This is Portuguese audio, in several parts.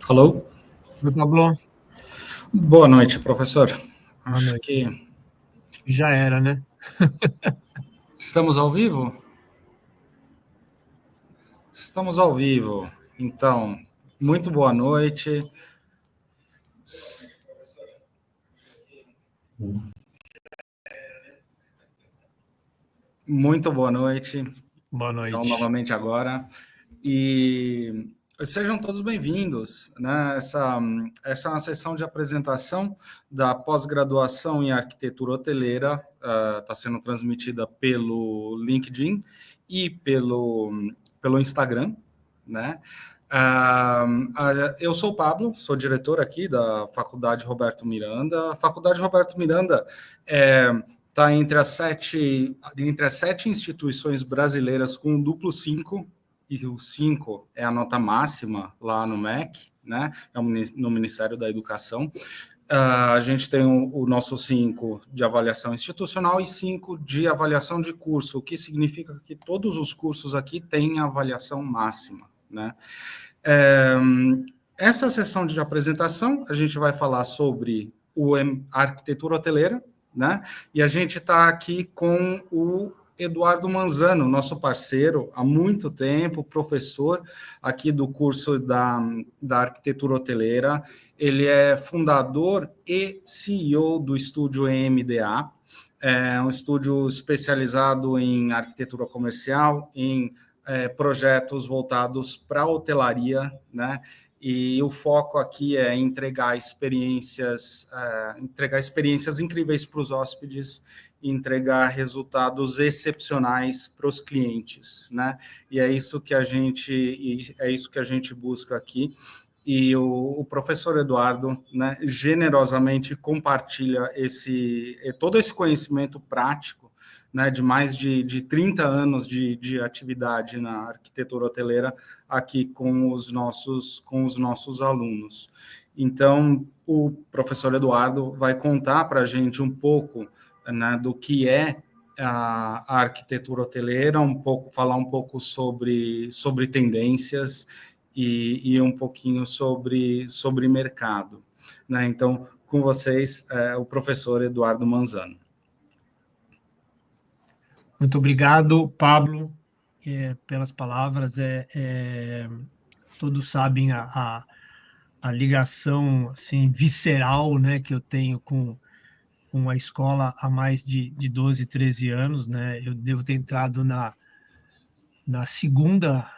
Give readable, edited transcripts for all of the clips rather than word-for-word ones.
Alô? Oi, Pablo. Boa noite, professor. Boa Acho noite. que Já era, né? estamos ao vivo? Estamos ao vivo. Então, muito boa noite. Muito boa noite. Boa Então, noite. novamente agora. E sejam todos bem-vindos, né? Essa é uma sessão de apresentação da pós-graduação em arquitetura hoteleira, está sendo transmitida pelo LinkedIn e pelo Instagram, né? Eu sou o Pablo, sou diretor aqui da Faculdade Roberto Miranda. A Faculdade Roberto Miranda está entre as sete instituições brasileiras com duplo 5, e o 5 é a nota máxima lá no MEC, né? No Ministério da Educação. A gente tem o nosso 5 de avaliação institucional e 5 de avaliação de curso, o que significa que todos os cursos aqui têm avaliação máxima, né? Essa sessão de apresentação, a gente vai falar sobre a arquitetura hoteleira, né? E a gente está aqui com o Eduardo Manzano, nosso parceiro há muito tempo, professor aqui do curso da arquitetura hoteleira. Ele é fundador e CEO do estúdio EMDA, é um estúdio especializado em arquitetura comercial, em projetos voltados para a hotelaria, né? E o foco aqui é entregar experiências incríveis para os hóspedes, entregar resultados excepcionais para os clientes, né? E é isso que a gente busca aqui. E o professor Eduardo, né, generosamente compartilha todo esse conhecimento prático, né, de mais de 30 anos de atividade na arquitetura hoteleira aqui com os nossos alunos. Então, o professor Eduardo vai contar para a gente um pouco, né, do que é a arquitetura hoteleira, falar um pouco sobre tendências e um pouquinho sobre mercado, né? Então, com vocês, o professor Eduardo Manzano. Muito obrigado, Pablo, pelas palavras. Todos sabem a ligação assim, visceral, né, que eu tenho com a escola há mais de 12, 13 anos. Né? Eu devo ter entrado na segunda,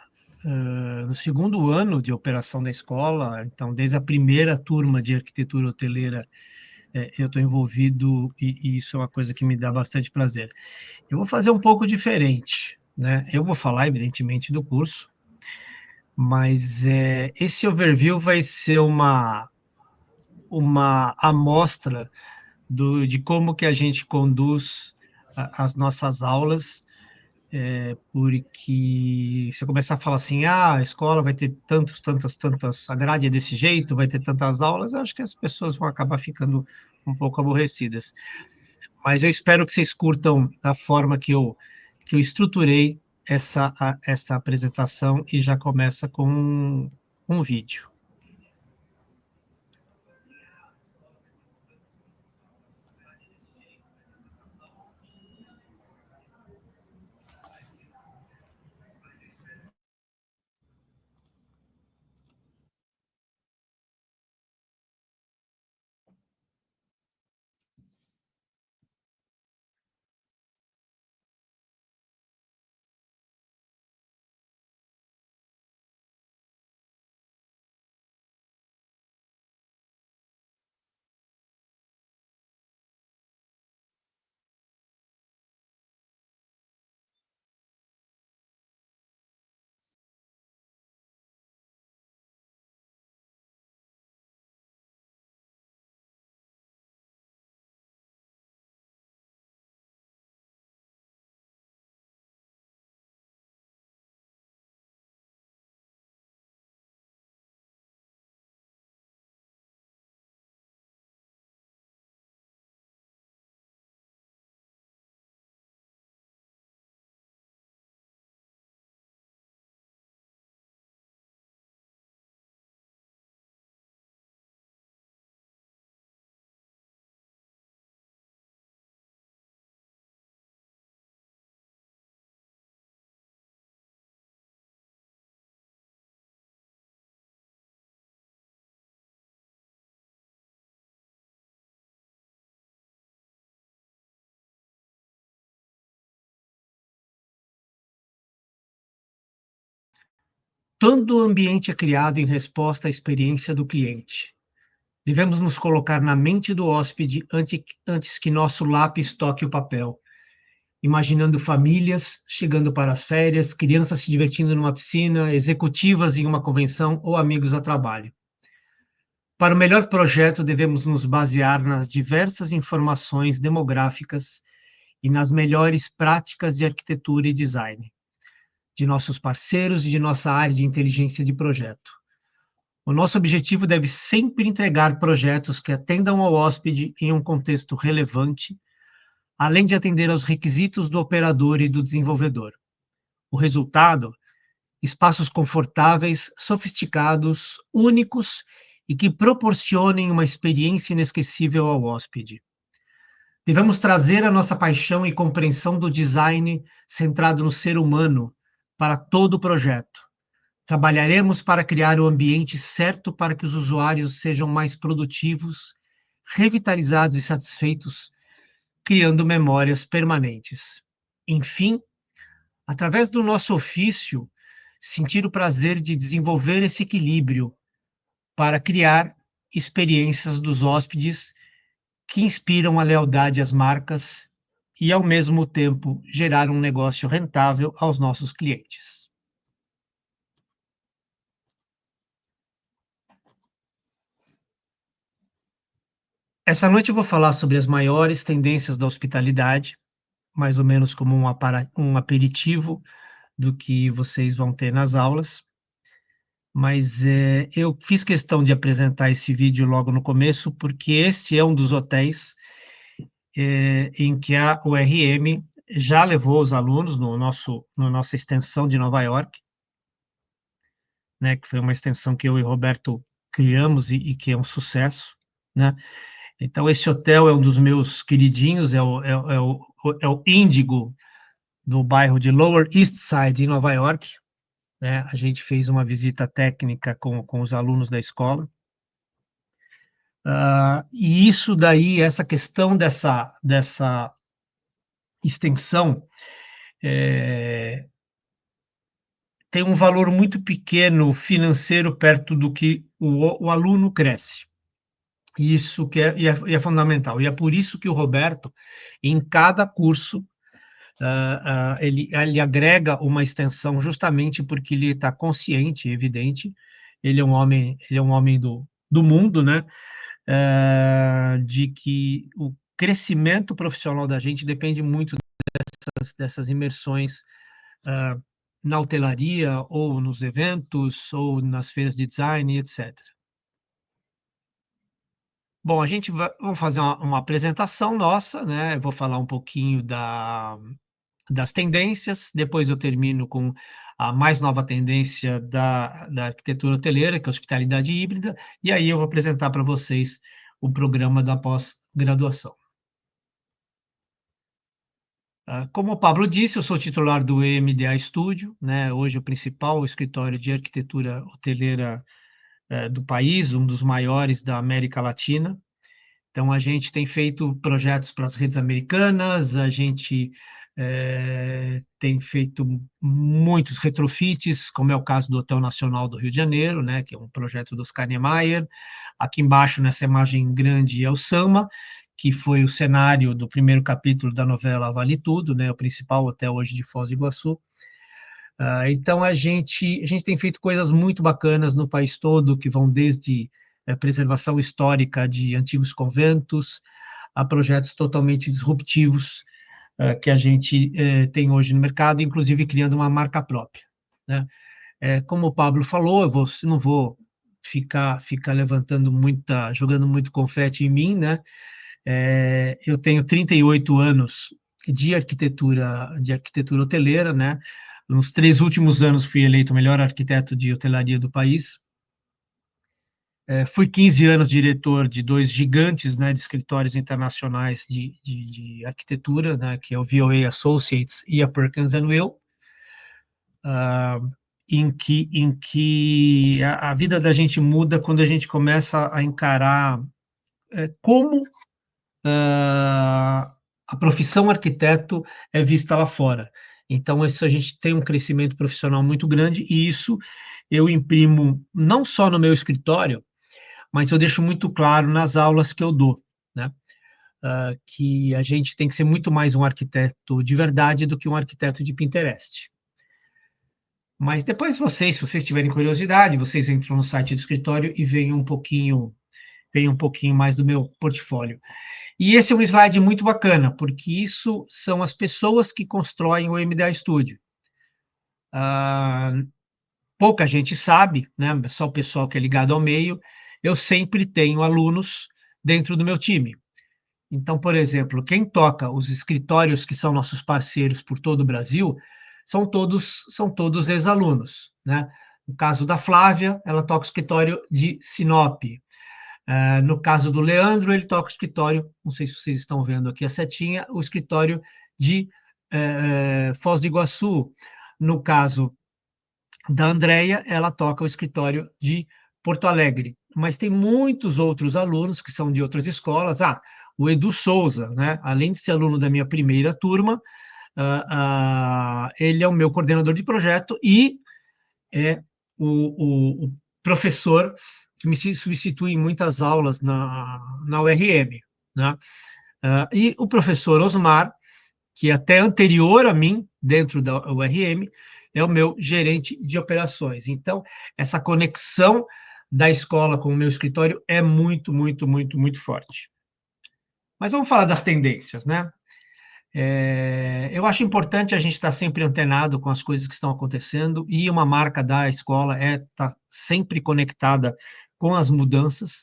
no segundo ano de operação da escola, então, desde a primeira turma de arquitetura hoteleira, eu estou envolvido e isso é uma coisa que me dá bastante prazer. Eu vou fazer um pouco diferente, né? Eu vou falar, evidentemente, do curso, mas esse overview vai ser uma amostra de como que a gente conduz as nossas aulas, porque você começar a falar assim, a escola vai ter tantas, a grade é desse jeito, vai ter tantas aulas, eu acho que as pessoas vão acabar ficando um pouco aborrecidas. Mas eu espero que vocês curtam a forma que eu estruturei essa apresentação e já começa com um vídeo. todo o ambiente é criado em resposta à experiência do cliente. Devemos nos colocar na mente do hóspede antes que nosso lápis toque o papel, imaginando famílias chegando para as férias, crianças se divertindo numa piscina, executivas em uma convenção ou amigos a trabalho. Para o melhor projeto, devemos nos basear nas diversas informações demográficas e nas melhores práticas de arquitetura e design, de nossos parceiros e de nossa área de inteligência de projeto. O nosso objetivo deve sempre entregar projetos que atendam ao hóspede em um contexto relevante, além de atender aos requisitos do operador e do desenvolvedor. O resultado: espaços confortáveis, sofisticados, únicos e que proporcionem uma experiência inesquecível ao hóspede. Devemos trazer a nossa paixão e compreensão do design centrado no ser humano para todo o projeto. Trabalharemos para criar o ambiente certo para que os usuários sejam mais produtivos, revitalizados e satisfeitos, criando memórias permanentes. Enfim, através do nosso ofício, sentir o prazer de desenvolver esse equilíbrio para criar experiências dos hóspedes que inspiram a lealdade às marcas e, ao mesmo tempo, gerar um negócio rentável aos nossos clientes. Essa noite eu vou falar sobre as maiores tendências da hospitalidade, mais ou menos como um aperitivo do que vocês vão ter nas aulas. Mas eu fiz questão de apresentar esse vídeo logo no começo, porque este é um dos hotéis em que a URM já levou os alunos na nossa extensão de Nova York, né, que foi uma extensão que eu e Roberto criamos e que é um sucesso, né? Então, esse hotel é um dos meus queridinhos, é o Índigo, do bairro de Lower East Side, em Nova York, né? A gente fez uma visita técnica com os alunos da escola. E isso daí, essa questão dessa extensão, tem um valor muito pequeno financeiro perto do que o aluno cresce. Isso que é fundamental. E é por isso que o Roberto, em cada curso, ele agrega uma extensão justamente porque ele está consciente, evidente, ele é um homem do mundo, né? De que o crescimento profissional da gente depende muito dessas imersões na hotelaria, ou nos eventos, ou nas feiras de design, etc. Bom, vamos fazer uma apresentação nossa, né? Eu vou falar um pouquinho das tendências, depois eu termino com a mais nova tendência da arquitetura hoteleira, que é a hospitalidade híbrida, e aí eu vou apresentar para vocês o programa da pós-graduação. Como o Pablo disse, eu sou titular do EMDA Studio, né? Hoje o principal escritório de arquitetura hoteleira do país, um dos maiores da América Latina. Então, a gente tem feito projetos para as redes americanas, a gente tem feito muitos retrofits, como é o caso do Hotel Nacional do Rio de Janeiro, né, que é um projeto do Oscar Niemeyer. Aqui embaixo, nessa imagem grande, é o Sama, que foi o cenário do primeiro capítulo da novela Vale Tudo, né, o principal hotel hoje de Foz do Iguaçu. Então, a gente tem feito coisas muito bacanas no país todo, que vão desde preservação histórica de antigos conventos a projetos totalmente disruptivos que a gente tem hoje no mercado, inclusive criando uma marca própria, né? Como o Pablo falou, não vou ficar jogando muito confete em mim, né? Eu tenho 38 anos de arquitetura hoteleira, né? Nos 3 últimos anos fui eleito o melhor arquiteto de hotelaria do país. Fui 15 anos diretor de 2 gigantes, né, de escritórios internacionais de arquitetura, né, que é o VOA Associates e a Perkins Will, em que a vida da gente muda quando a gente começa a encarar como a profissão arquiteto é vista lá fora. Então, isso a gente tem um crescimento profissional muito grande, e isso eu imprimo não só no meu escritório, mas eu deixo muito claro nas aulas que eu dou, né? Que a gente tem que ser muito mais um arquiteto de verdade do que um arquiteto de Pinterest. Mas depois vocês, se vocês tiverem curiosidade, vocês entram no site do escritório e veem um pouquinho mais do meu portfólio. E esse é um slide muito bacana, porque isso são as pessoas que constroem o MDA Studio. Pouca gente sabe, né? Só o pessoal que é ligado ao meio. Eu sempre tenho alunos dentro do meu time. Então, por exemplo, quem toca os escritórios que são nossos parceiros por todo o Brasil são todos ex-alunos, né? No caso da Flávia, ela toca o escritório de Sinop. No caso do Leandro, ele toca o escritório, não sei se vocês estão vendo aqui a setinha, o escritório de Foz do Iguaçu. No caso da Andrea, ela toca o escritório de Porto Alegre. Mas tem muitos outros alunos que são de outras escolas. O Edu Souza, né? Além de ser aluno da minha primeira turma, ele é o meu coordenador de projeto e é o professor que me substitui em muitas aulas na URM, né? E o professor Osmar, que é até anterior a mim, dentro da URM, é o meu gerente de operações. Então, essa conexão da escola com o meu escritório é muito, muito, muito, muito forte. Mas vamos falar das tendências, né? Eu acho importante a gente estar sempre antenado com as coisas que estão acontecendo, e uma marca da escola é estar sempre conectada com as mudanças.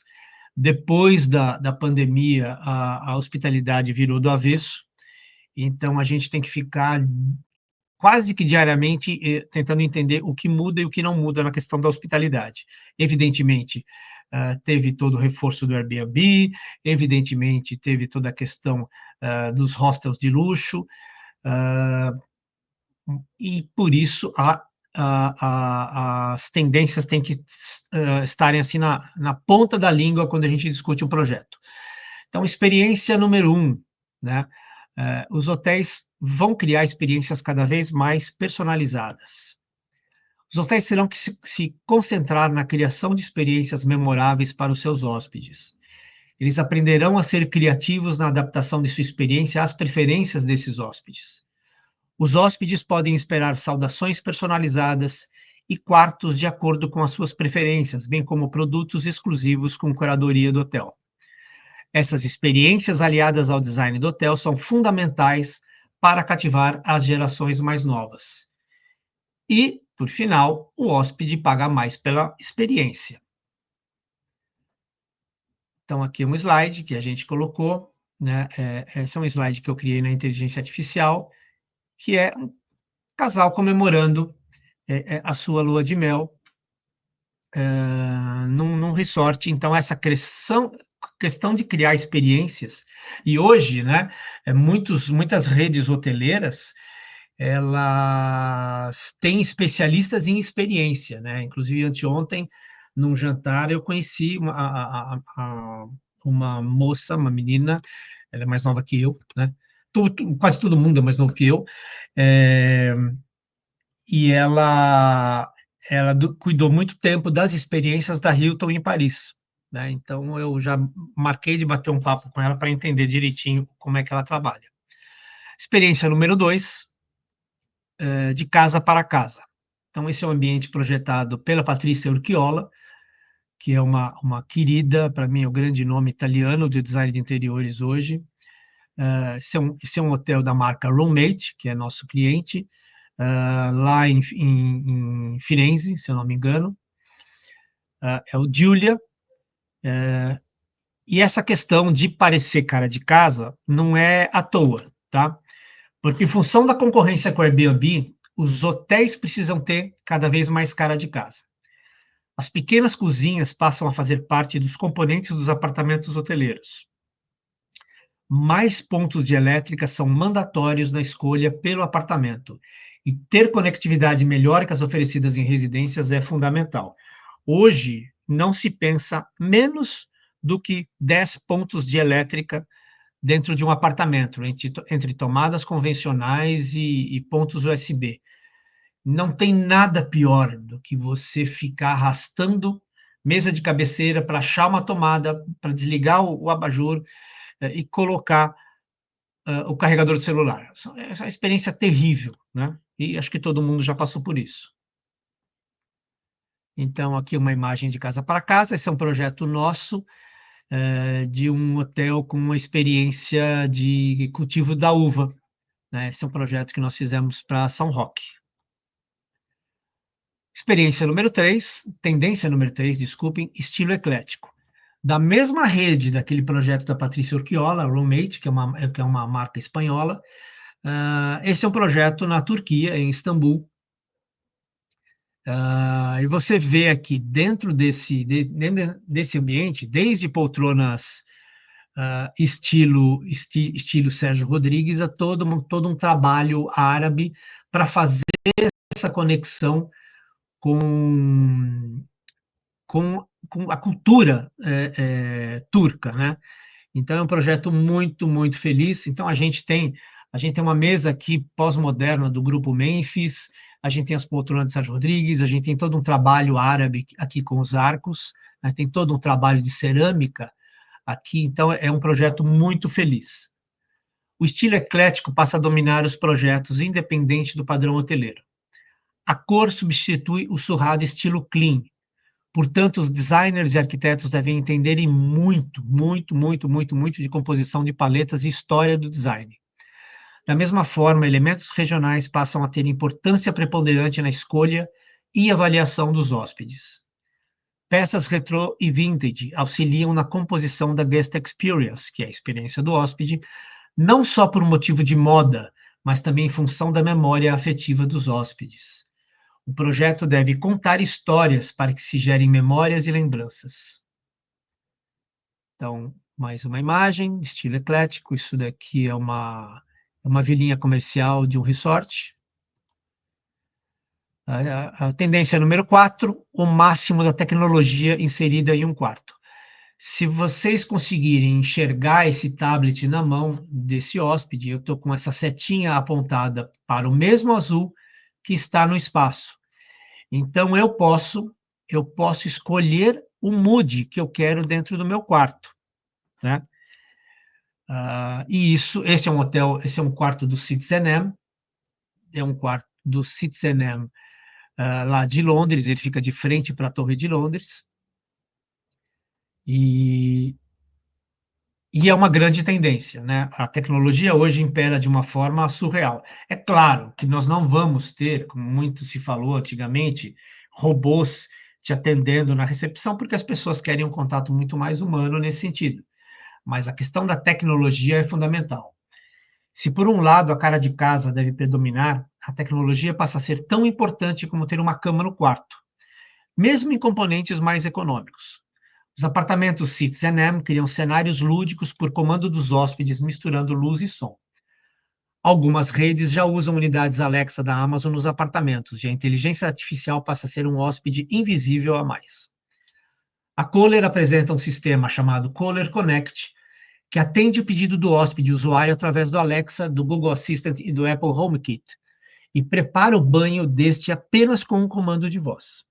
Depois da pandemia, a hospitalidade virou do avesso, então a gente tem que ficar quase que diariamente tentando entender o que muda e o que não muda na questão da hospitalidade. Evidentemente, teve todo o reforço do Airbnb, evidentemente, teve toda a questão dos hostels de luxo, e por isso as tendências têm que estarem assim na ponta da língua quando a gente discute um projeto. Então, experiência número 1, né? Os hotéis vão criar experiências cada vez mais personalizadas. Os hotéis terão que se concentrar na criação de experiências memoráveis para os seus hóspedes. Eles aprenderão a ser criativos na adaptação de sua experiência às preferências desses hóspedes. Os hóspedes podem esperar saudações personalizadas e quartos de acordo com as suas preferências, bem como produtos exclusivos com curadoria do hotel. Essas experiências aliadas ao design do hotel são fundamentais para cativar as gerações mais novas. E, por final, o hóspede paga mais pela experiência. Então, aqui um slide que a gente colocou, né? Esse é um slide que eu criei na inteligência artificial, que é um casal comemorando a sua lua de mel num resort. Então, essa questão de criar experiências, e hoje, né, muitas redes hoteleiras, elas têm especialistas em experiência, né? Inclusive, anteontem, num jantar, eu conheci uma moça, uma menina, ela é mais nova que eu, né? Quase todo mundo é mais novo que eu, e ela cuidou muito tempo das experiências da Hilton em Paris, né? Então, eu já marquei de bater um papo com ela para entender direitinho como é que ela trabalha. Experiência número 2, de casa para casa. Então, esse é um ambiente projetado pela Patrícia Urquiola, que é uma querida, para mim, é o grande nome italiano de design de interiores hoje. Esse é um hotel da marca Roommate, que é nosso cliente, lá em Firenze, se eu não me engano. É o Giulia. E essa questão de parecer cara de casa não é à toa, tá? Porque, em função da concorrência com o Airbnb, os hotéis precisam ter cada vez mais cara de casa. As pequenas cozinhas passam a fazer parte dos componentes dos apartamentos hoteleiros. Mais pontos de elétrica são mandatórios na escolha pelo apartamento. E ter conectividade melhor que as oferecidas em residências é fundamental. Hoje, não se pensa menos do que 10 pontos de elétrica dentro de um apartamento, entre tomadas convencionais e pontos USB. Não tem nada pior do que você ficar arrastando mesa de cabeceira para achar uma tomada, para desligar o abajur e colocar o carregador do celular. Essa é uma experiência terrível, né? E acho que todo mundo já passou por isso. Então, aqui uma imagem de casa para casa. Esse é um projeto nosso, de um hotel com uma experiência de cultivo da uva, né? Esse é um projeto que nós fizemos para São Roque. Experiência número 3, tendência número 3, desculpem, estilo eclético. Da mesma rede daquele projeto da Patrícia Urquiola, Roommate, que é uma marca espanhola, esse é um projeto na Turquia, em Istambul. E você vê aqui dentro desse ambiente, desde poltronas estilo Sérgio Rodrigues, a todo um trabalho árabe para fazer essa conexão com, com a cultura turca, né? Então é um projeto muito, muito feliz. Então a gente tem uma mesa aqui pós-moderna do grupo Memphis, a gente tem as poltronas de Sérgio Rodrigues, a gente tem todo um trabalho árabe aqui com os arcos, né? Tem todo um trabalho de cerâmica aqui, então é um projeto muito feliz. O estilo eclético passa a dominar os projetos independente do padrão hoteleiro. A cor substitui o surrado estilo clean. Portanto, os designers e arquitetos devem entenderem muito, muito, muito, muito, muito de composição de paletas e história do design. Da mesma forma, elementos regionais passam a ter importância preponderante na escolha e avaliação dos hóspedes. Peças retrô e vintage auxiliam na composição da guest experience, que é a experiência do hóspede, não só por um motivo de moda, mas também em função da memória afetiva dos hóspedes. O projeto deve contar histórias para que se gerem memórias e lembranças. Então, mais uma imagem, estilo eclético. Isso daqui é uma vilinha comercial de um resort. A tendência número 4, o máximo da tecnologia inserida em um quarto. Se vocês conseguirem enxergar esse tablet na mão desse hóspede, eu estou com essa setinha apontada para o mesmo azul que está no espaço. Então, eu posso escolher o mood que eu quero dentro do meu quarto, né? E esse é um quarto do Citizen é um quarto do Citizen lá de Londres, ele fica de frente para a Torre de Londres, e, e é uma grande tendência, né? A tecnologia hoje impera de uma forma surreal. É claro que nós não vamos ter, como muito se falou antigamente, robôs te atendendo na recepção, porque as pessoas querem um contato muito mais humano nesse sentido. Mas a questão da tecnologia é fundamental. Se, por um lado, a cara de casa deve predominar, a tecnologia passa a ser tão importante como ter uma cama no quarto, mesmo em componentes mais econômicos. Os apartamentos Citizen M criam cenários lúdicos por comando dos hóspedes, misturando luz e som. Algumas redes já usam unidades Alexa da Amazon nos apartamentos, e a inteligência artificial passa a ser um hóspede invisível a mais. A Kohler apresenta um sistema chamado Kohler Connect, que atende o pedido do hóspede usuário através do Alexa, do Google Assistant e do Apple HomeKit, e prepara o banho deste apenas com um comando de voz.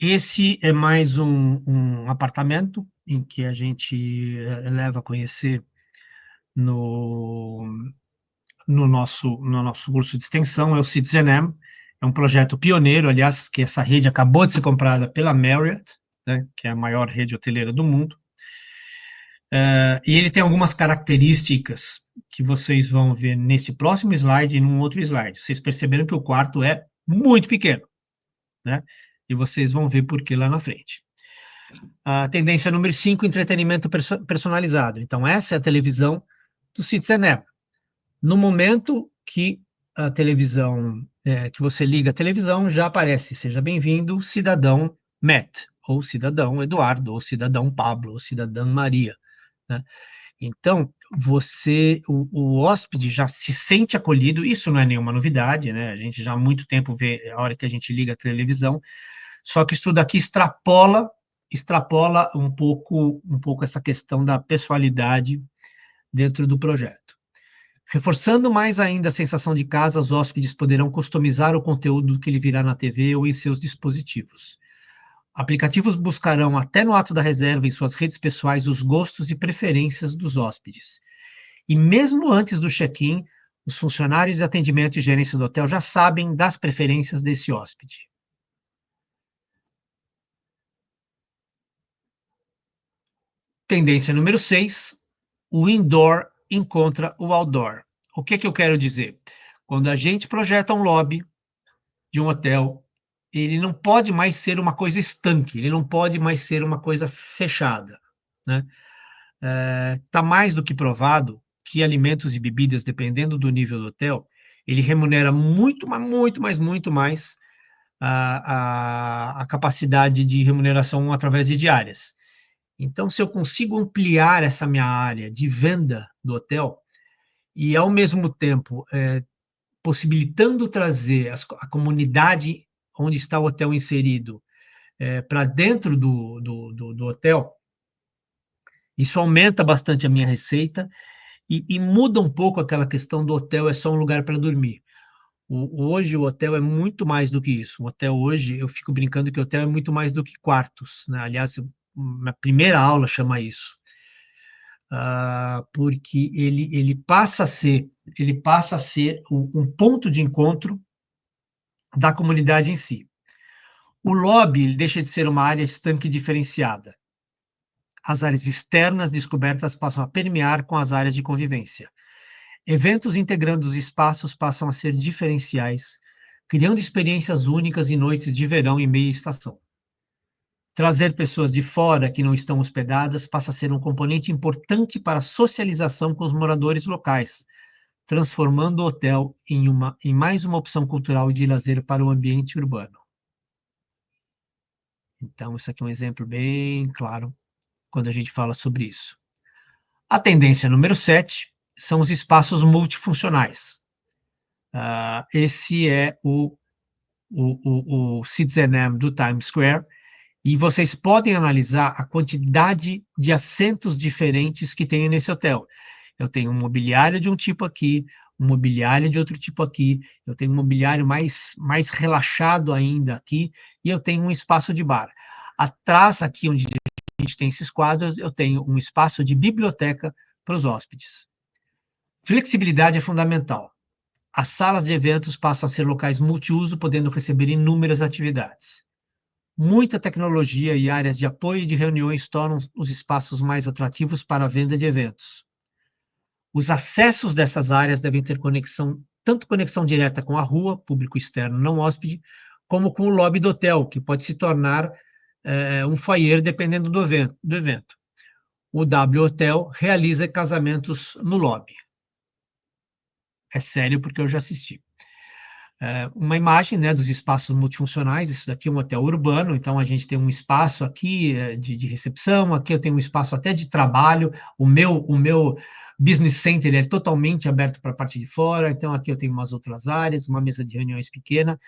Esse é mais um apartamento em que a gente leva a conhecer no, no nosso curso de extensão, é o Citizen-M. É um projeto pioneiro, aliás, que essa rede acabou de ser comprada pela Marriott, né, que é a maior rede hoteleira do mundo. E ele tem algumas características que vocês vão ver nesse próximo slide e num outro slide. Vocês perceberam que o quarto é muito pequeno, né? E vocês vão ver por que lá na frente. A tendência número 5, entretenimento personalizado. Então, essa é a televisão do Citizen-M. No momento que a televisão, que você liga a televisão, já aparece, seja bem-vindo, cidadão Matt, ou cidadão Eduardo, ou cidadão Pablo, ou cidadã Maria, né? Então, o hóspede já se sente acolhido, isso não é nenhuma novidade, né? A gente já há muito tempo vê a hora que a gente liga a televisão, só que isso tudo aqui extrapola um pouco essa questão da pessoalidade dentro do projeto. Reforçando mais ainda a sensação de casa, os hóspedes poderão customizar o conteúdo que ele virá na TV ou em seus dispositivos. Aplicativos buscarão até no ato da reserva em suas redes pessoais os gostos e preferências dos hóspedes. E mesmo antes do check-in, os funcionários de atendimento e gerência do hotel já sabem das preferências desse hóspede. Tendência número 6, o indoor encontra o outdoor. O que eu quero dizer? Quando a gente projeta um lobby de um hotel, ele não pode mais ser uma coisa estanque, ele não pode mais ser uma coisa fechada, né? Tá mais do que provado que alimentos e bebidas, dependendo do nível do hotel, ele remunera muito, mas muito, mas muito mais a capacidade de remuneração através de diárias. Então, se eu consigo ampliar essa minha área de venda do hotel e, ao mesmo tempo, possibilitando trazer a comunidade onde está o hotel inserido para dentro do hotel, isso aumenta bastante a minha receita e muda um pouco aquela questão do hotel é só um lugar para dormir. Hoje o hotel é muito mais do que isso. O hotel hoje, eu fico brincando que o hotel é muito mais do que quartos, né? Aliás, minha primeira aula chama isso. Porque ele passa a ser um ponto de encontro da comunidade em si. O lobby ele deixa de ser uma área estanque diferenciada. As áreas externas descobertas passam a permear com as áreas de convivência. Eventos integrando os espaços passam a ser diferenciais, criando experiências únicas em noites de verão e meia estação. Trazer pessoas de fora que não estão hospedadas passa a ser um componente importante para a socialização com os moradores locais, transformando o hotel em mais uma opção cultural e de lazer para o ambiente urbano. Então, isso aqui é um exemplo bem claro quando a gente fala sobre isso. A tendência número 7 são os espaços multifuncionais. Esse é o Citizen-M do Times Square, e vocês podem analisar a quantidade de assentos diferentes que tem nesse hotel. Eu tenho um mobiliário de um tipo aqui, um mobiliário de outro tipo aqui, eu tenho um mobiliário mais relaxado ainda aqui, e eu tenho um espaço de bar. Atrás, aqui onde a gente tem esses quadros, eu tenho um espaço de biblioteca para os hóspedes. Flexibilidade é fundamental. As salas de eventos passam a ser locais multiuso, podendo receber inúmeras atividades. Muita tecnologia e áreas de apoio e de reuniões tornam os espaços mais atrativos para a venda de eventos. Os acessos dessas áreas devem ter tanto conexão direta com a rua, público externo não hóspede, como com o lobby do hotel, que pode se tornar um foyer dependendo do evento. O W Hotel realiza casamentos no lobby. É sério, porque eu já assisti. Uma imagem, né, dos espaços multifuncionais. Isso daqui é um hotel urbano, então a gente tem um espaço aqui de recepção, aqui eu tenho um espaço até de trabalho. O meu business center é totalmente aberto para a parte de fora, então aqui eu tenho umas outras áreas, uma mesa de reuniões pequena.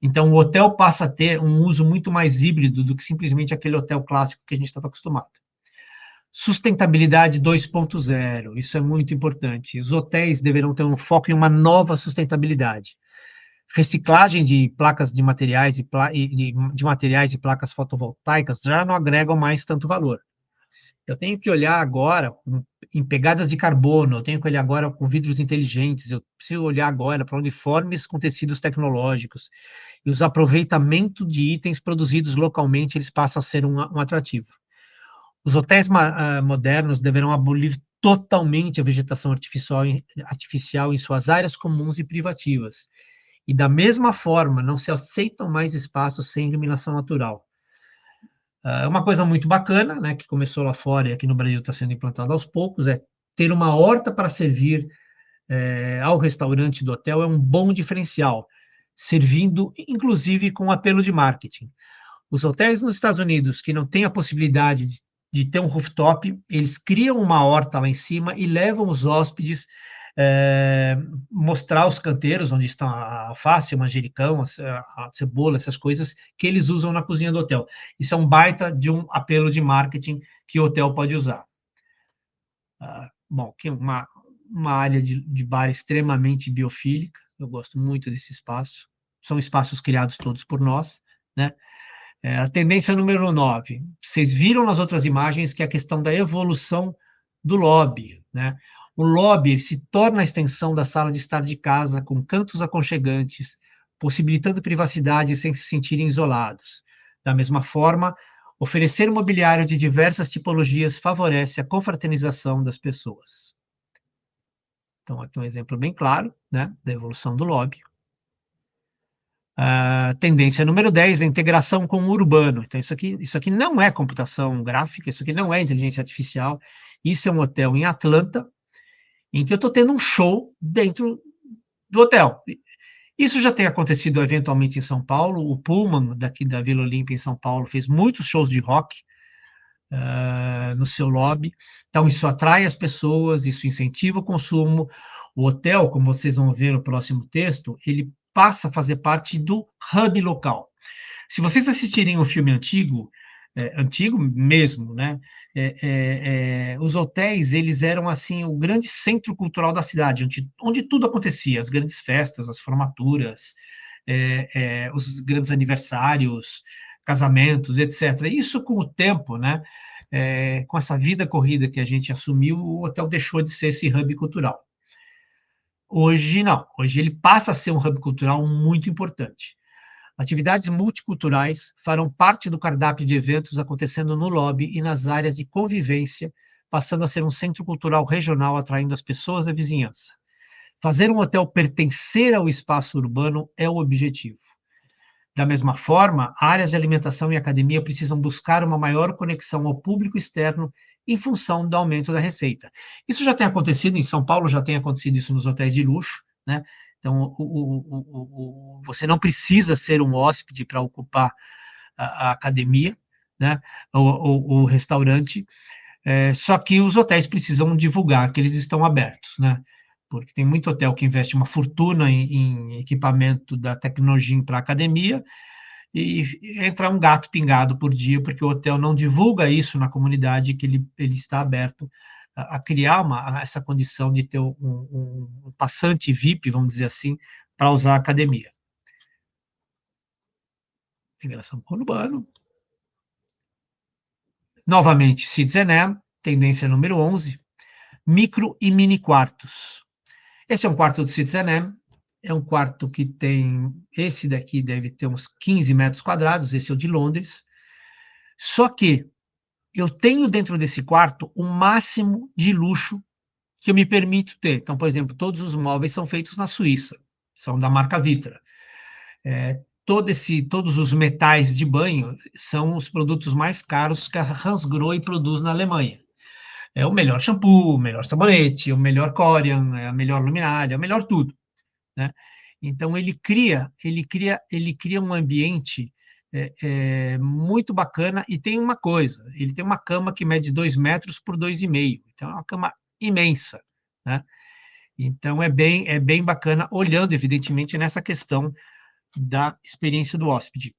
Então o hotel passa a ter um uso muito mais híbrido do que simplesmente aquele hotel clássico que a gente estava acostumado. Sustentabilidade 2.0, isso é muito importante. Os hotéis deverão ter um foco em uma nova sustentabilidade. reciclagem de placas de materiais de materiais e placas fotovoltaicas já não agregam mais tanto valor. Eu tenho que olhar agora em pegadas de carbono, eu tenho que olhar agora com vidros inteligentes, eu preciso olhar agora para uniformes com tecidos tecnológicos, e os aproveitamentos de itens produzidos localmente, eles passam a ser um atrativo. Os hotéis modernos deverão abolir totalmente a vegetação artificial em suas áreas comuns e privativas. E da mesma forma, não se aceitam mais espaços sem iluminação natural. Uma coisa muito bacana, né, que começou lá fora e aqui no Brasil está sendo implantado aos poucos, é ter uma horta para servir ao restaurante do hotel é um bom diferencial, servindo inclusive com apelo de marketing. Os hotéis nos Estados Unidos que não têm a possibilidade de ter um rooftop, eles criam uma horta lá em cima e levam os hóspedes mostrar os canteiros onde estão a alface, o manjericão, a cebola, essas coisas que eles usam na cozinha do hotel. Isso é um baita de um apelo de marketing que o hotel pode usar. Bom, que uma área de bar extremamente biofílica, eu gosto muito desse espaço. São espaços criados todos por nós, né? A tendência número 9. Vocês viram nas outras imagens que é a questão da evolução do lobby, né? O lobby se torna a extensão da sala de estar de casa, com cantos aconchegantes, possibilitando privacidade sem se sentirem isolados. Da mesma forma, oferecer mobiliário de diversas tipologias favorece a confraternização das pessoas. Então, aqui um exemplo bem claro, né, da evolução do lobby. Tendência número 10, a integração com o urbano. Então, isso aqui não é computação gráfica, isso aqui não é inteligência artificial. Isso é um hotel em Atlanta, em que eu estou tendo um show dentro do hotel. Isso já tem acontecido eventualmente em São Paulo. O Pullman, daqui da Vila Olímpia, em São Paulo, fez muitos shows de rock no seu lobby. Então, isso atrai as pessoas, isso incentiva o consumo. O hotel, como vocês vão ver no próximo texto, ele passa a fazer parte do hub local. Se vocês assistirem um filme antigo, antigo mesmo, né? Os hotéis, eles eram assim o grande centro cultural da cidade, onde tudo acontecia, as grandes festas, as formaturas, os grandes aniversários, casamentos, etc. Isso com o tempo, né? Com essa vida corrida que a gente assumiu, o hotel deixou de ser esse hub cultural. Hoje não, hoje ele passa a ser um hub cultural muito importante. Atividades multiculturais farão parte do cardápio de eventos acontecendo no lobby e nas áreas de convivência, passando a ser um centro cultural regional atraindo as pessoas da vizinhança. Fazer um hotel pertencer ao espaço urbano é o objetivo. Da mesma forma, áreas de alimentação e academia precisam buscar uma maior conexão ao público externo em função do aumento da receita. Isso já tem acontecido em São Paulo, já tem acontecido isso nos hotéis de luxo, né? Então, você não precisa ser um hóspede para ocupar a academia, né? O restaurante, só que os hotéis precisam divulgar que eles estão abertos, né? Porque tem muito hotel que investe uma fortuna em equipamento da tecnologia para academia e entra um gato pingado por dia, porque o hotel não divulga isso na comunidade, que ele está aberto a criar essa condição de ter um passante VIP, vamos dizer assim, para usar a academia. Integração com o urbano. Novamente, Citizen, tendência número 11, micro e mini quartos. Esse é um quarto do Citizen, é um quarto que tem, esse daqui deve ter uns 15 metros quadrados, esse é o de Londres, só que eu tenho dentro desse quarto o máximo de luxo que eu me permito ter. Então, por exemplo, todos os móveis são feitos na Suíça, são da marca Vitra. Todos os metais de banho são os produtos mais caros que a Hansgrohe produz na Alemanha. É o melhor shampoo, o melhor sabonete, o melhor Corian, a melhor luminária, o melhor tudo, né? Então ele cria um ambiente muito bacana, e tem uma coisa, ele tem uma cama que mede 2 metros por 2,5, então é uma cama imensa, né? Então é bem bacana, olhando evidentemente nessa questão da experiência do hóspede.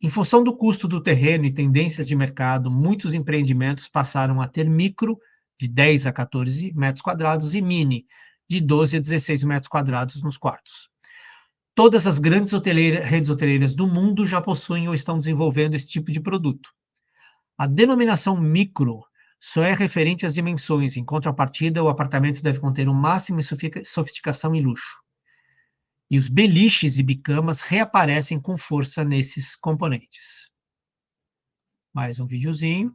Em função do custo do terreno e tendências de mercado, muitos empreendimentos passaram a ter micro de 10 a 14 metros quadrados e mini de 12 a 16 metros quadrados nos quartos. Todas as grandes redes hoteleiras do mundo já possuem ou estão desenvolvendo esse tipo de produto. A denominação micro só é referente às dimensões. Em contrapartida, o apartamento deve conter o máximo de sofisticação e luxo. E os beliches e bicamas reaparecem com força nesses componentes. Mais um videozinho.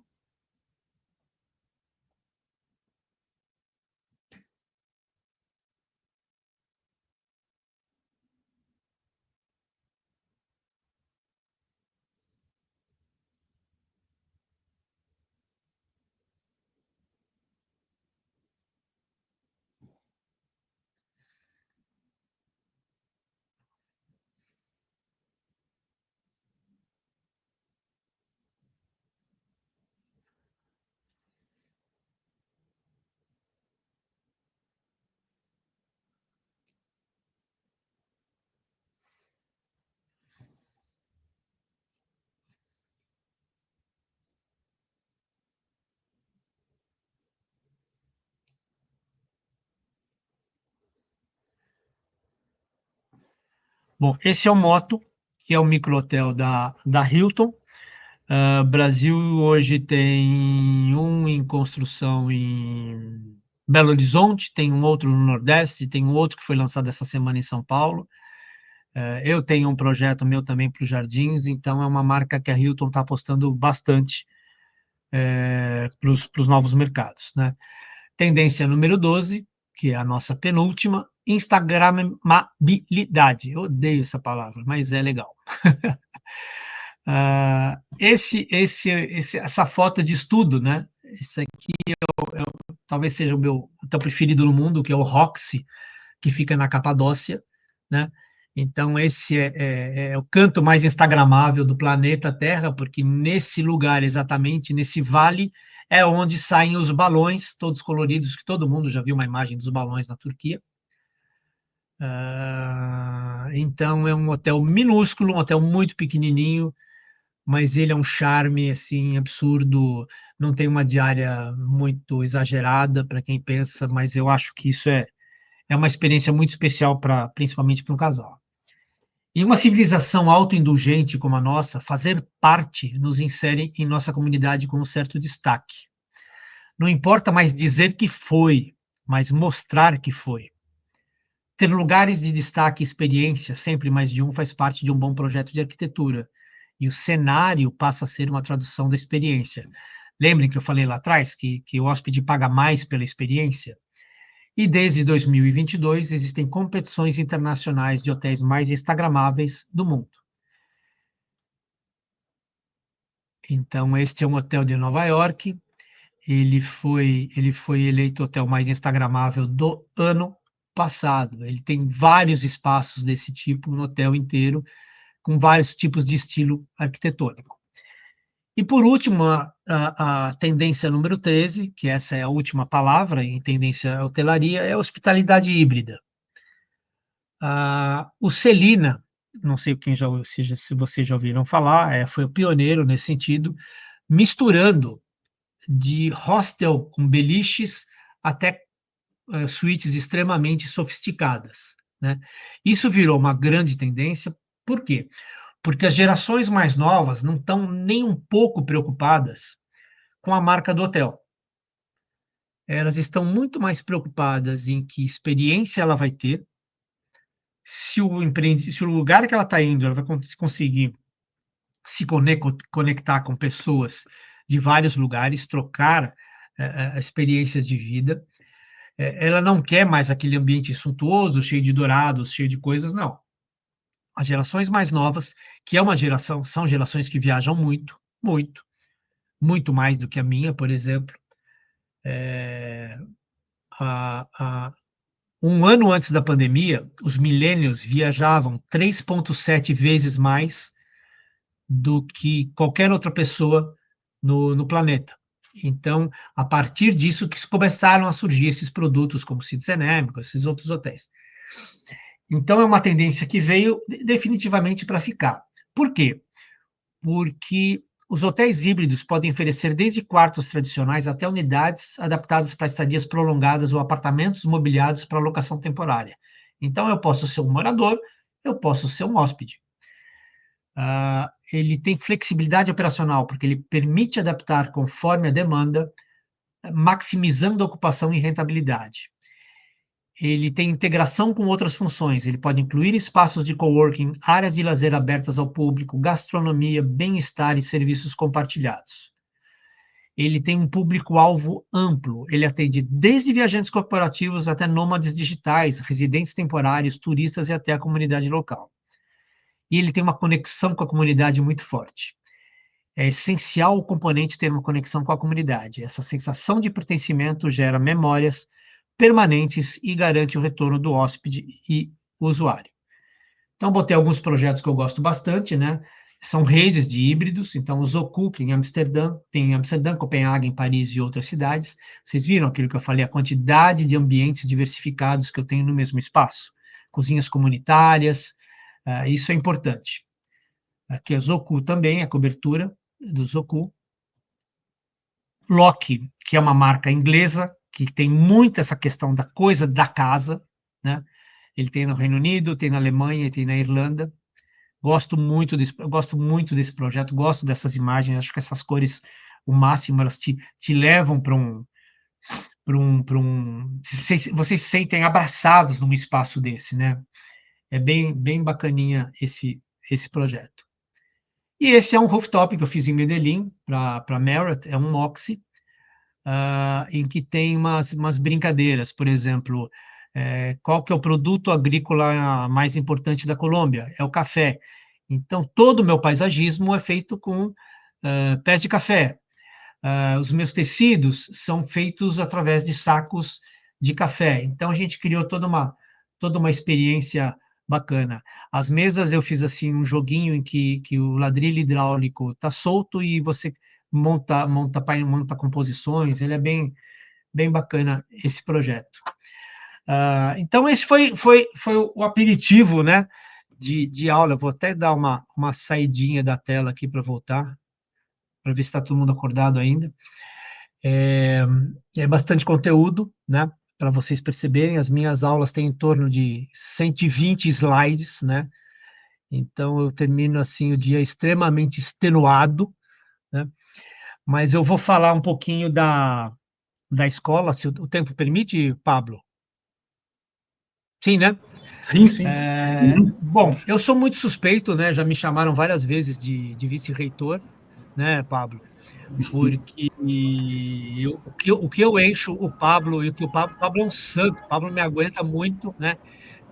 Bom, esse é o Moto, que é o microhotel da Hilton. Brasil hoje tem um em construção em Belo Horizonte, tem um outro no Nordeste, tem um outro que foi lançado essa semana em São Paulo. Eu tenho um projeto meu também para os Jardins, então é uma marca que a Hilton está apostando bastante para os novos mercados, né? Tendência número 12, que é a nossa penúltima, Instagramabilidade. Eu odeio essa palavra, mas é legal. Essa foto de estudo, né? Esse aqui talvez seja o meu hotel preferido no mundo, que é o Roxy, que fica na Capadócia, né? Então, esse é o canto mais instagramável do planeta Terra, porque nesse lugar, exatamente, nesse vale, é onde saem os balões, todos coloridos, que todo mundo já viu uma imagem dos balões na Turquia. Então, é um hotel minúsculo, um hotel muito pequenininho, mas ele é um charme, assim, absurdo, não tem uma diária muito exagerada para quem pensa, mas eu acho que isso é uma experiência muito especial, principalmente para um casal. Em uma civilização autoindulgente como a nossa, fazer parte nos insere em nossa comunidade com um certo destaque. Não importa mais dizer que foi, mas mostrar que foi. Ter lugares de destaque e experiência, sempre mais de um, faz parte de um bom projeto de arquitetura. E o cenário passa a ser uma tradução da experiência. Lembrem que eu falei lá atrás que o hóspede paga mais pela experiência? E desde 2022 existem competições internacionais de hotéis mais instagramáveis do mundo. Então, este é um hotel de Nova York. Ele foi eleito o hotel mais instagramável do ano passado. Ele tem vários espaços desse tipo no hotel inteiro, com vários tipos de estilo arquitetônico. E, por último, a tendência número 13, que essa é a última palavra em tendência à hotelaria, é a hospitalidade híbrida. O Celina, não sei se vocês já ouviram falar, foi o pioneiro nesse sentido, misturando de hostel com beliches até suítes extremamente sofisticadas, né? Isso virou uma grande tendência. Por quê? Porque as gerações mais novas não estão nem um pouco preocupadas com a marca do hotel. Elas estão muito mais preocupadas em que experiência ela vai ter, se o lugar que ela está indo, ela vai conseguir se conectar com pessoas de vários lugares, trocar experiências de vida. Ela não quer mais aquele ambiente suntuoso, cheio de dourados, cheio de coisas, não. As gerações mais novas, que são gerações que viajam muito, muito, muito mais do que a minha, por exemplo. Um ano antes da pandemia, os millennials viajavam 3,7 vezes mais do que qualquer outra pessoa no planeta. Então, a partir disso que começaram a surgir esses produtos como Citizenamico, esses outros hotéis. Então, é uma tendência que veio definitivamente para ficar. Por quê? Porque os hotéis híbridos podem oferecer desde quartos tradicionais até unidades adaptadas para estadias prolongadas ou apartamentos mobiliados para locação temporária. Então, eu posso ser um morador eu posso ser um hóspede. Ele tem flexibilidade operacional, porque ele permite adaptar conforme a demanda, maximizando a ocupação e rentabilidade. Ele tem integração com outras funções, ele pode incluir espaços de coworking, áreas de lazer abertas ao público, gastronomia, bem-estar e serviços compartilhados. Ele tem um público-alvo amplo, ele atende desde viajantes corporativos até nômades digitais, residentes temporários, turistas e até a comunidade local. E ele tem uma conexão com a comunidade muito forte. É essencial o componente ter uma conexão com a comunidade. Essa sensação de pertencimento gera memórias permanentes e garante o retorno do hóspede e usuário. Então, botei alguns projetos que eu gosto bastante, né? São redes de híbridos, então o Zocook em Amsterdã, tem em Amsterdã, Copenhague, Paris e outras cidades. Vocês viram aquilo que eu falei, a quantidade de ambientes diversificados que eu tenho no mesmo espaço. Cozinhas comunitárias, isso é importante. Aqui é Zoku também, a cobertura do Zoku. Loki, que é uma marca inglesa, que tem muito essa questão da coisa da casa, né? Ele tem no Reino Unido, tem na Alemanha, tem na Irlanda. Gosto muito desse projeto, gosto dessas imagens, acho que essas cores, o máximo, elas te levam para um... Vocês se sentem abraçados num espaço desse, né? É bem bacaninha esse projeto. E esse é um rooftop que eu fiz em Medellín, para Marriott, é um Moxie, em que tem umas brincadeiras, por exemplo, qual que é o produto agrícola mais importante da Colômbia? É o café. Então, todo o meu paisagismo é feito com pés de café. Os meus tecidos são feitos através de sacos de café. Então, a gente criou toda uma experiência bacana. As mesas, eu fiz assim um joguinho em que o ladrilho hidráulico está solto e você monta composições. Ele é bem bacana, esse projeto. Então, esse foi o aperitivo, né, de aula. Eu vou até dar uma saidinha da tela aqui para voltar, para ver se está todo mundo acordado ainda. É bastante conteúdo, né, para vocês perceberem. As minhas aulas têm em torno de 120 slides, né? Então, eu termino assim o dia extremamente extenuado, né? Mas eu vou falar um pouquinho da escola, se o tempo permite, Pablo. Sim, né? Sim, sim. Bom, eu sou muito suspeito, né? Já me chamaram várias vezes de vice-reitor, né, Pablo? Porque o que eu encho o Pablo, e o Pablo é um santo, o Pablo me aguenta muito, né?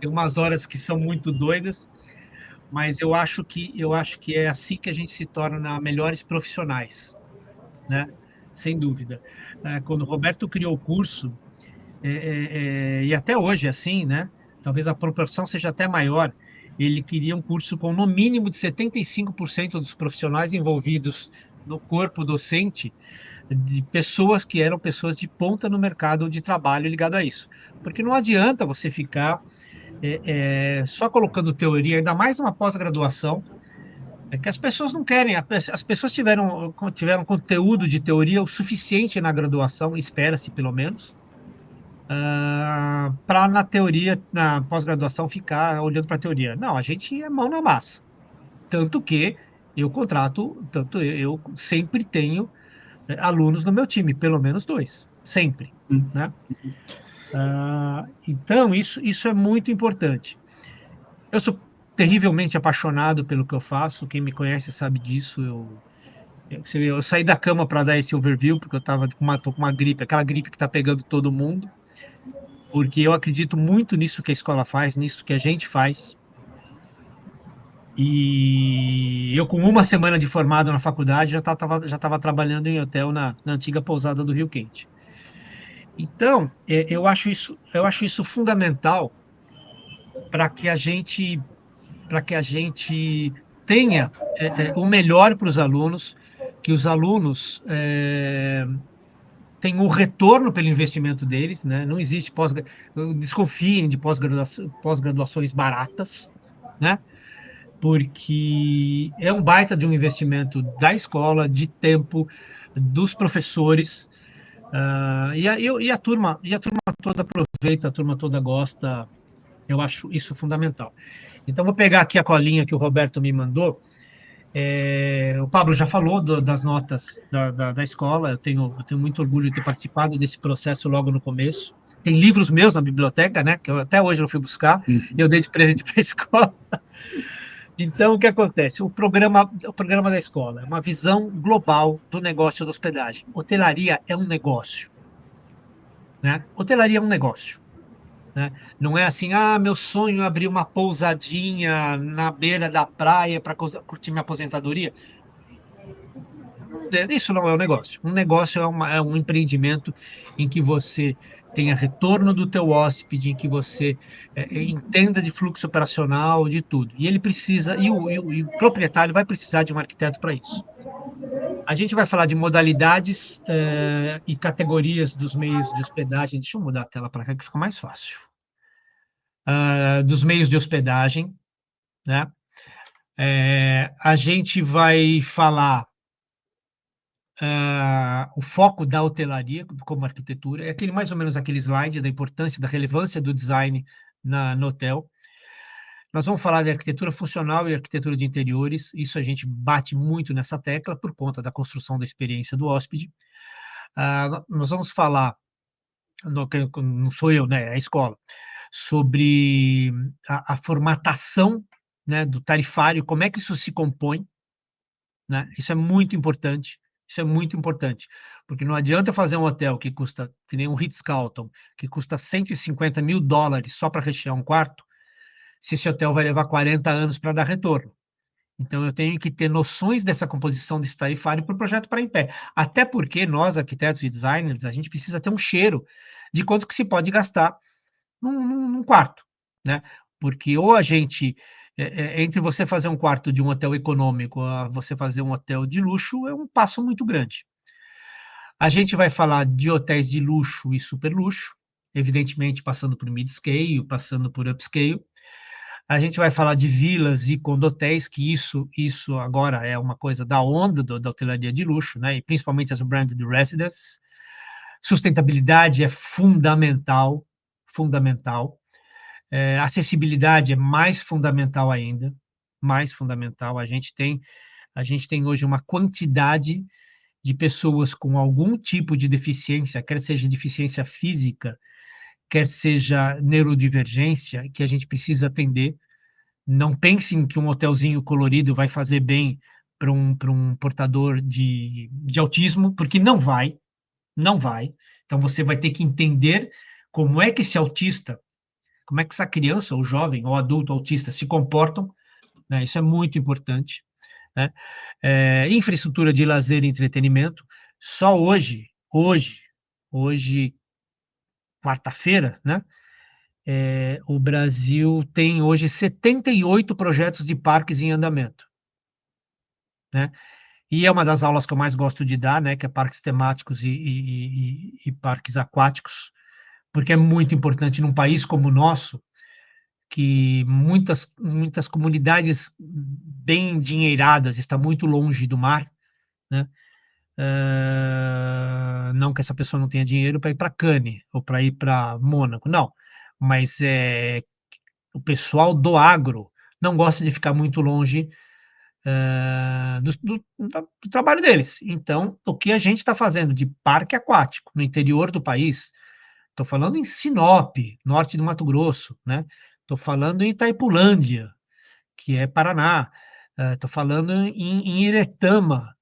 Tem umas horas que são muito doidas, mas eu acho que é assim que a gente se torna melhores profissionais, né? Sem dúvida. Quando o Roberto criou o curso, e até hoje é assim, né? Talvez a proporção seja até maior. Ele queria um curso com no mínimo de 75% dos profissionais envolvidos no corpo docente, de pessoas que eram pessoas de ponta no mercado de trabalho ligado a isso. Porque não adianta você ficar só colocando teoria, ainda mais numa pós-graduação, que as pessoas não querem, as pessoas tiveram conteúdo de teoria o suficiente na graduação, espera-se pelo menos, para na teoria, na pós-graduação, ficar olhando para a teoria. Não, a gente é mão na massa. Tanto que eu sempre tenho alunos no meu time, pelo menos 2, sempre, né? Então, isso é muito importante. Eu sou terrivelmente apaixonado pelo que eu faço, quem me conhece sabe disso. Eu saí da cama para dar esse overview, porque tô com uma gripe, aquela gripe que está pegando todo mundo, porque eu acredito muito nisso que a escola faz, nisso que a gente faz. E eu, com uma semana de formado na faculdade, já estava trabalhando em hotel na antiga pousada do Rio Quente. Então, eu acho isso fundamental para que a gente tenha o melhor para os alunos, que os alunos tenham o retorno pelo investimento deles, né? Não existe desconfiem de pós-graduações baratas, né? Porque é um baita de um investimento da escola, de tempo, dos professores, e a turma toda aproveita, a turma toda gosta. Eu acho isso fundamental. Então, vou pegar aqui a colinha que o Roberto me mandou. O Pablo já falou das notas da escola, eu tenho muito orgulho de ter participado desse processo logo no começo. Tem livros meus na biblioteca, né, que eu até hoje não fui buscar, e eu dei de presente para a escola. Então, o que acontece? O programa da escola é uma visão global do negócio da hospedagem. Hotelaria é um negócio, né? Hotelaria é um negócio. Né? Não é assim, meu sonho é abrir uma pousadinha na beira da praia para curtir minha aposentadoria. Isso não é um negócio. Um negócio é um empreendimento em que você tenha retorno do teu hóspede, em que você entenda de fluxo operacional, de tudo. E ele precisa, e o proprietário vai precisar de um arquiteto para isso. A gente vai falar de modalidades e categorias dos meios de hospedagem. Deixa eu mudar a tela para cá que fica mais fácil. Dos meios de hospedagem, né? A gente vai falar o foco da hotelaria como arquitetura, é aquele mais ou menos aquele slide da importância, da relevância do design no hotel. Nós vamos falar de arquitetura funcional e arquitetura de interiores, isso a gente bate muito nessa tecla por conta da construção da experiência do hóspede. Nós vamos falar, não sou eu, né, é a escola, sobre a formatação, né, do tarifário, como é que isso se compõe, né? Isso é muito importante. Isso é muito importante, porque não adianta fazer um hotel que custa, que nem um Ritz-Carlton, que custa $150.000 só para rechear um quarto, se esse hotel vai levar 40 anos para dar retorno. Então, eu tenho que ter noções dessa composição desse tarifário para o projeto para em pé. Até porque nós, arquitetos e designers, a gente precisa ter um cheiro de quanto que se pode gastar num quarto, né? Porque ou a gente, entre você fazer um quarto de um hotel econômico a você fazer um hotel de luxo, é um passo muito grande. A gente vai falar de hotéis de luxo e super luxo, evidentemente passando por mid-scale, passando por upscale. A gente vai falar de vilas e condotéis, que isso agora é uma coisa da onda da hotelaria de luxo, né? E principalmente as branded residences. Sustentabilidade é fundamental, fundamental. Acessibilidade é mais fundamental ainda, mais fundamental. A gente tem hoje uma quantidade de pessoas com algum tipo de deficiência, quer seja deficiência física, quer seja neurodivergência, que a gente precisa atender. Não pensem que um hotelzinho colorido vai fazer bem para um portador de autismo, porque não vai, não vai. Então você vai ter que entender como é que esse autista, como é que essa criança, ou jovem, ou adulto autista se comportam, né? Isso é muito importante, né? Infraestrutura de lazer e entretenimento. Só hoje, quarta-feira, né? O Brasil tem hoje 78 projetos de parques em andamento, né? E é uma das aulas que eu mais gosto de dar, né? Que é parques temáticos e parques aquáticos, porque é muito importante num país como o nosso, que muitas comunidades bem endinheiradas estão muito longe do mar, né? Não que essa pessoa não tenha dinheiro para ir para Cannes ou para ir para Mônaco, não, mas o pessoal do agro não gosta de ficar muito longe do trabalho deles. Então, o que a gente está fazendo de parque aquático no interior do país, estou falando em Sinop, norte do Mato Grosso, né? Estou falando em Itaipulândia, que é Paraná. Estou falando em Iretama,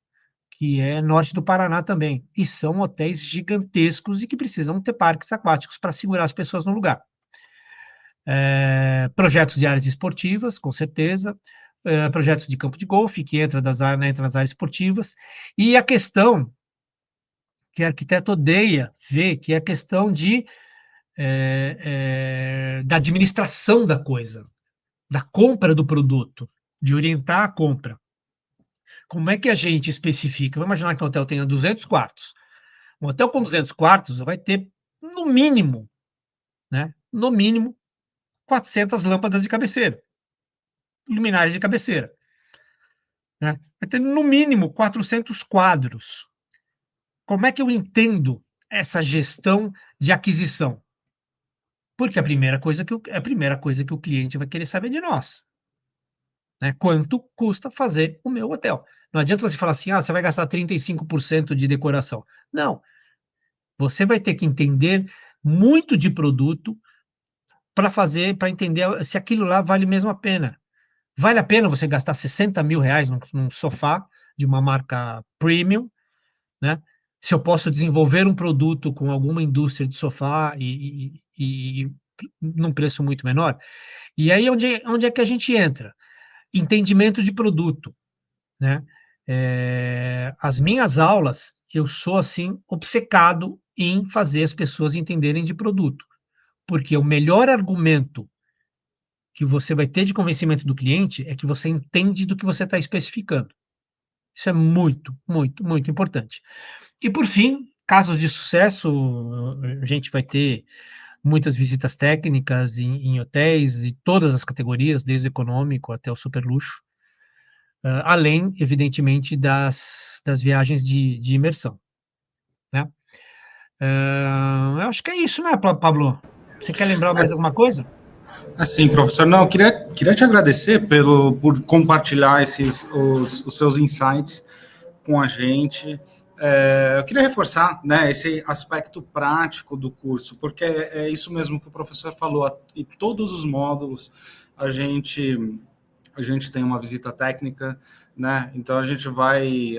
que é norte do Paraná também. E são hotéis gigantescos e que precisam ter parques aquáticos para segurar as pessoas no lugar. Projetos de áreas esportivas, com certeza. Projetos de campo de golfe, que entra nas áreas esportivas. E a questão que a arquiteto odeia ver, que é a questão da administração da coisa, da compra do produto, de orientar a compra. Como é que a gente especifica? Vamos imaginar que o hotel tenha 200 quartos. Um hotel com 200 quartos vai ter, no mínimo, né? No mínimo, 400 lâmpadas de cabeceira, luminárias de cabeceira. Né? Vai ter, no mínimo, 400 quadros. Como é que eu entendo essa gestão de aquisição? Porque a primeira coisa que o cliente vai querer saber de nós, né? Quanto custa fazer o meu hotel? Não adianta você falar assim, você vai gastar 35% de decoração. Não, você vai ter que entender muito de produto para entender se aquilo lá vale mesmo a pena. Vale a pena você gastar R$ 60.000 num sofá de uma marca premium, né? Se eu posso desenvolver um produto com alguma indústria de sofá e num preço muito menor. E aí onde é que a gente entra? Entendimento de produto, né? As minhas aulas, eu sou assim obcecado em fazer as pessoas entenderem de produto, porque o melhor argumento que você vai ter de convencimento do cliente é que você entende do que você está especificando. Isso é muito, muito, muito importante. E por fim, casos de sucesso, a gente vai ter muitas visitas técnicas em hotéis de todas as categorias, desde o econômico até o super luxo, além, evidentemente, das viagens de imersão, né? Eu acho que é isso, né, Pablo? Você quer lembrar mais alguma coisa? Assim, professor, não, eu queria te agradecer por compartilhar os seus insights com a gente. Eu queria reforçar, né, esse aspecto prático do curso, porque é isso mesmo que o professor falou. Em todos os módulos, a gente a gente tem uma visita técnica, né? Então a gente vai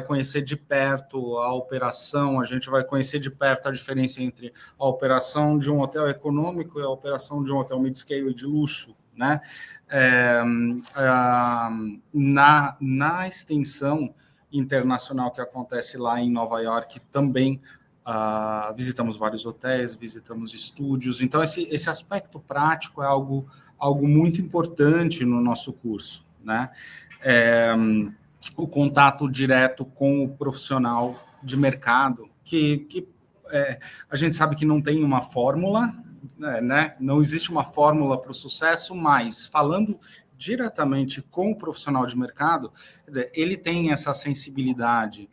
conhecer de perto a operação, a gente vai conhecer de perto a diferença entre a operação de um hotel econômico e a operação de um hotel mid-scale e de luxo, né? É, na extensão internacional que acontece lá em Nova York também visitamos vários hotéis, visitamos estúdios. Então, esse aspecto prático é algo muito importante no nosso curso, né? O contato direto com o profissional de mercado, que a gente sabe que não tem uma fórmula, né? Não existe uma fórmula para o sucesso, mas falando diretamente com o profissional de mercado, quer dizer, ele tem essa sensibilidade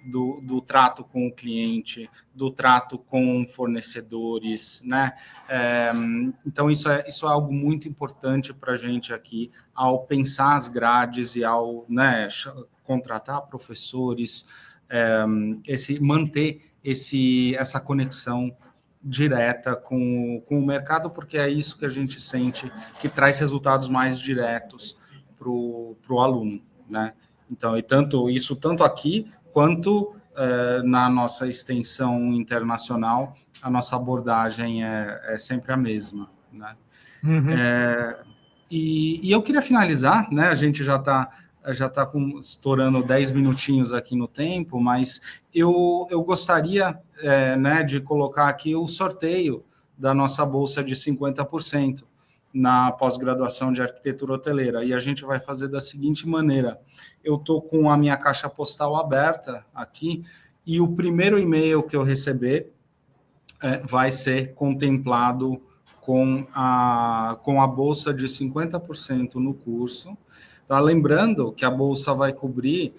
do trato com o cliente, do trato com fornecedores, né? Então, isso é algo muito importante para a gente aqui, ao pensar as grades e ao, né, contratar professores, manter essa conexão direta com o mercado, porque é isso que a gente sente que traz resultados mais diretos para o aluno, né? Então, tanto aqui quanto na nossa extensão internacional, a nossa abordagem é sempre a mesma, né? Uhum. E eu queria finalizar, né? A gente já tá estourando 10 minutinhos aqui no tempo, mas eu gostaria né, de colocar aqui o sorteio da nossa bolsa de 50% na pós-graduação de arquitetura hoteleira. E a gente vai fazer da seguinte maneira: eu estou com a minha caixa postal aberta aqui, e o primeiro e-mail que eu receber vai ser contemplado com a bolsa de 50% no curso. Tá? Lembrando que a bolsa vai cobrir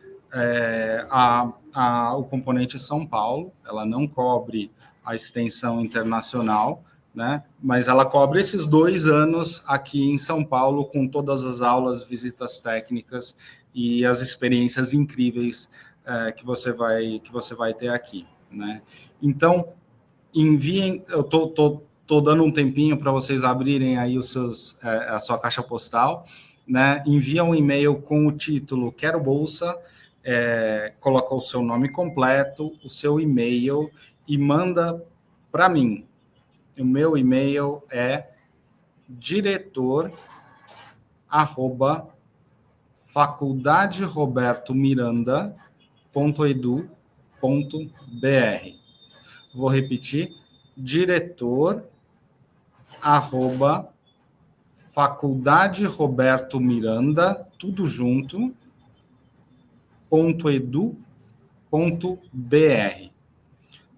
o componente São Paulo, ela não cobre a extensão internacional, né? Mas ela cobre esses 2 anos aqui em São Paulo, com todas as aulas, visitas técnicas e as experiências incríveis que você vai ter aqui, né? Então, enviem, eu tô dando um tempinho para vocês abrirem aí a sua caixa postal, né? Envia um e-mail com o título Quero Bolsa, coloca o seu nome completo, o seu e-mail e manda para mim. O meu e-mail é diretor@faculdaderobertomiranda.edu.br. Vou repetir: diretor arroba Faculdade Roberto Miranda, tudo junto, .edu.br.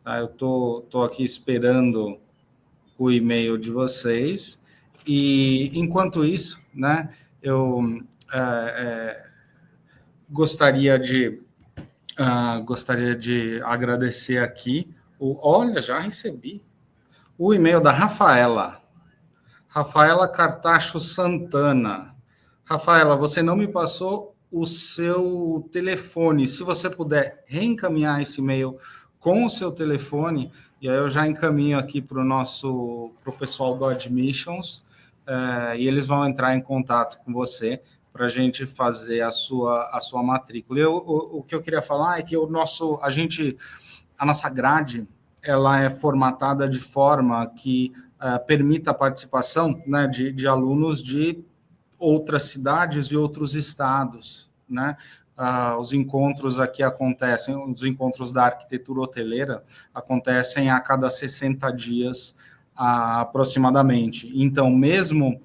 Tá, eu tô aqui esperando o e-mail de vocês, e enquanto isso, né, eu gostaria de agradecer aqui. Olha, já recebi o e-mail da Rafaela Cartacho Santana. Rafaela, você não me passou o seu telefone. Se você puder reencaminhar esse e-mail com o seu telefone, e aí eu já encaminho aqui para o pessoal do Admissions, e eles vão entrar em contato com você para a gente fazer a sua matrícula. O que eu queria falar é que a nossa grade ela é formatada de forma que permita a participação, né, de alunos de outras cidades e outros estados, né? Os encontros aqui acontecem, os encontros da arquitetura hoteleira acontecem a cada 60 dias aproximadamente. Então, mesmo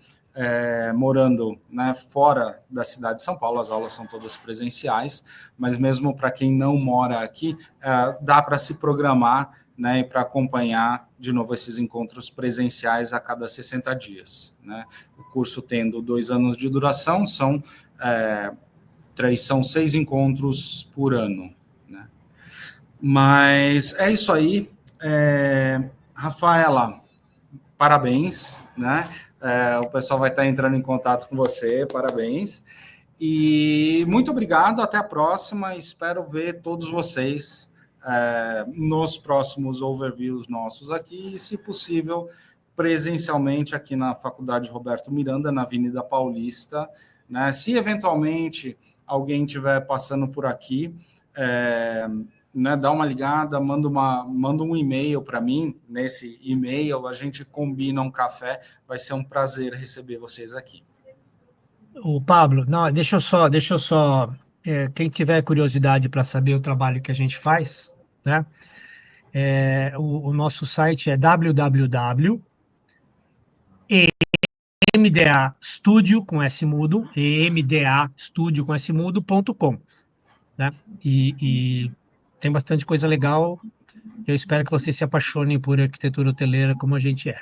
morando, né, fora da cidade de São Paulo, as aulas são todas presenciais, mas mesmo para quem não mora aqui, dá para se programar, né, e para acompanhar de novo esses encontros presenciais a cada 60 dias. Né? O curso tendo 2 anos de duração, são 6 encontros por ano. Né? Mas é isso aí. Rafaela, parabéns, né? O pessoal vai estar entrando em contato com você, parabéns. E muito obrigado, até a próxima. Espero ver todos vocês nos próximos overviews nossos aqui, e, se possível, presencialmente aqui na Faculdade Roberto Miranda, na Avenida Paulista. Né? Se eventualmente alguém estiver passando por aqui, né, dá uma ligada, manda um e-mail para mim. Nesse e-mail a gente combina um café, vai ser um prazer receber vocês aqui. O Pablo, não, deixa eu só quem tiver curiosidade para saber o trabalho que a gente faz, né? O nosso site é www.emdastudio com S mudo, emdastudio com S mudo.com, né? E tem bastante coisa legal. Eu espero que vocês se apaixonem por arquitetura hoteleira como a gente é.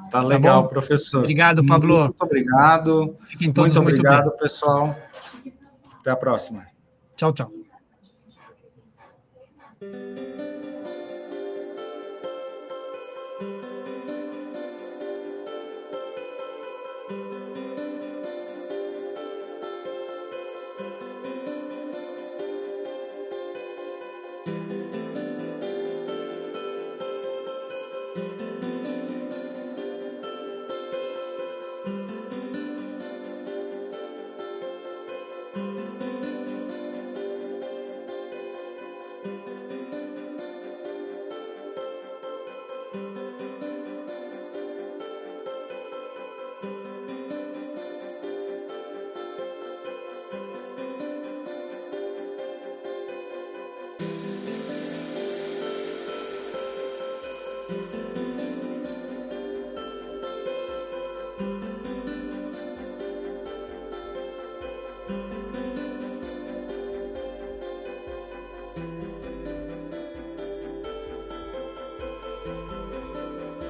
Tá legal, bom? Professor. Obrigado, Pablo. Muito obrigado. Fiquem todos muito obrigado, muito bem. pessoal. Até a próxima. Tchau, tchau.